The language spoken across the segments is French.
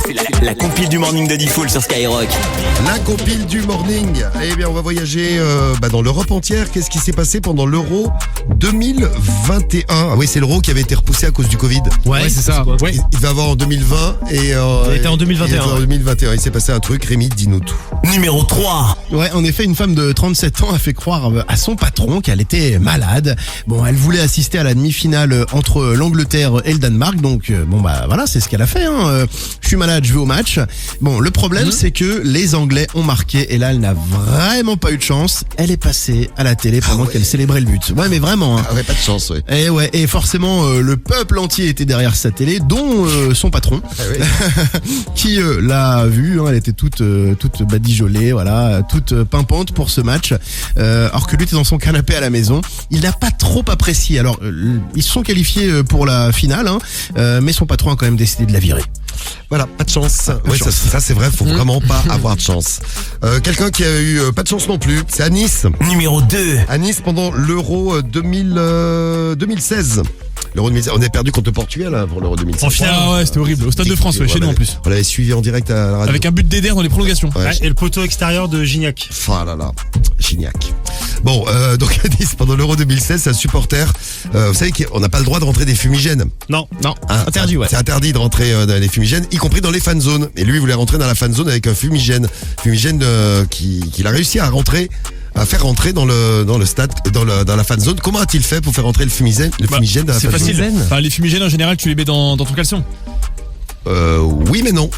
C'est la compile du morning de Diffoul sur Skyrock. La compile du morning. Eh bien, on va voyager dans l'Europe entière. Qu'est-ce qui s'est passé pendant l'Euro 2021 ? Ah oui, c'est l'Euro qui avait été repoussé à cause du Covid. Ouais, c'est ça. Ouais. Il va avoir en 2020 et il était en 2021. En 2021, il s'est passé un truc. Rémi, dis-nous tout. Numéro 3. Ouais, en effet, une femme de 37 ans a fait croire à son patron qu'elle était malade. Bon, elle voulait assister à la demi-finale entre l'Angleterre et le Danemark. Donc, voilà, c'est ce qu'elle a fait. Je suis malade, je vais au match. Bon, le problème, c'est que les Anglais ont marqué et là, elle n'a vraiment pas eu de chance. Elle est passée à la télé pendant qu'elle célébrait le but. Ouais, mais vraiment. Ah ouais, pas de chance, ouais. Et forcément, le peuple entier était derrière sa télé, dont son patron, qui l'a vu. Elle était toute badigeonnée, voilà, toute pimpante pour ce match. Alors que lui était dans son canapé à la maison. Il n'a pas trop apprécié. Alors, ils se sont qualifiés pour la finale, mais son patron a quand même décidé de la virer. Voilà, pas de chance. Ouais, ça c'est vrai, faut vraiment pas avoir de chance. Quelqu'un qui a eu pas de chance non plus, c'est à Nice. Numéro 2. À Nice pendant l'Euro 2016. L'Euro 2016, on est perdu contre le Portugal pour l'Euro 2016. En finale, ouais, c'était horrible. Au Stade de France, chez nous en plus. On l'avait suivi en direct à la radio. Avec un but d'Eder dans les prolongations. Ouais. Et le poteau extérieur de Gignac. Ah là là, Gignac. Bon, donc à Nice, pendant l'Euro 2016, c'est un supporter. Vous savez qu'on n'a pas le droit de rentrer des fumigènes. Non. Interdit, ouais. C'est interdit de rentrer dans les fumigènes, y compris dans les fan zones. Et lui, il voulait rentrer dans la fan zone avec un fumigène. Fumigène qu'il a réussi à faire rentrer dans le stade, dans la fan zone. Comment a-t-il fait pour faire rentrer le fumigène dans la c'est fan zone? facile. Enfin, les fumigènes en général, tu les mets dans ton caleçon. Oui, mais non.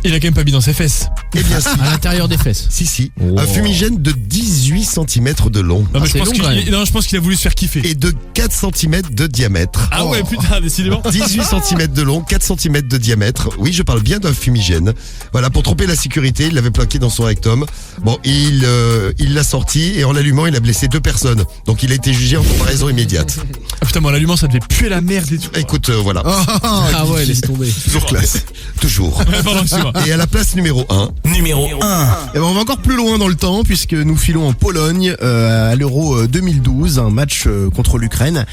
Il a quand même pas mis dans ses fesses. Eh bien, si. À l'intérieur des fesses. Si. Wow. Un fumigène de 18 cm de long. Non, mais c'est long, quand même. je pense qu'il a voulu se faire kiffer. Et de 4 cm de diamètre. Ah ouais, putain, décidément. 18 cm de long, 4 cm de diamètre. Oui, je parle bien d'un fumigène. Voilà, pour tromper la sécurité, il l'avait plaqué dans son rectum. Bon, il l'a sorti et en l'allumant, il a blessé 2 personnes. Donc il a été jugé en comparaison immédiate. Ah putain, moi, l'allumant, ça devait puer la merde et tout. Écoute, voilà. Ah ouais, laisse tomber. Toujours classe. Toujours. Pardon, excuse-moi. Et à la place numéro 1. Numéro 1. Et on va encore plus loin dans le temps puisque nous filons en Pologne à l'Euro 2012, un match contre l'Ukraine.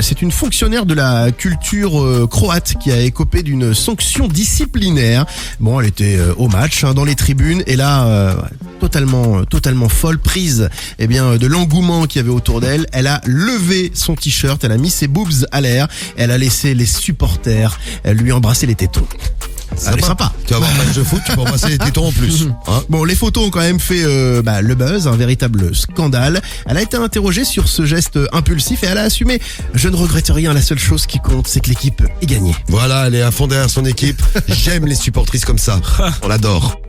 C'est une fonctionnaire de la culture croate qui a écopé d'une sanction disciplinaire. Bon, elle était au match dans les tribunes et là totalement folle, prise de l'engouement qu'il y avait autour d'elle. Elle a levé son t-shirt, elle a mis ses boobs à l'air, elle a laissé les supporters lui embrasser les tétons. C'est sympa. Tu vas avoir un match de foot, tu peux embrasser les tétons en plus. Bon, les photos ont quand même fait le buzz, un véritable scandale. Elle a été interrogée sur ce geste impulsif et elle a assumé. Je ne regrette rien, la seule chose qui compte, c'est que l'équipe ait gagné. Voilà, elle est à fond derrière son équipe. J'aime les supportrices comme ça. On l'adore.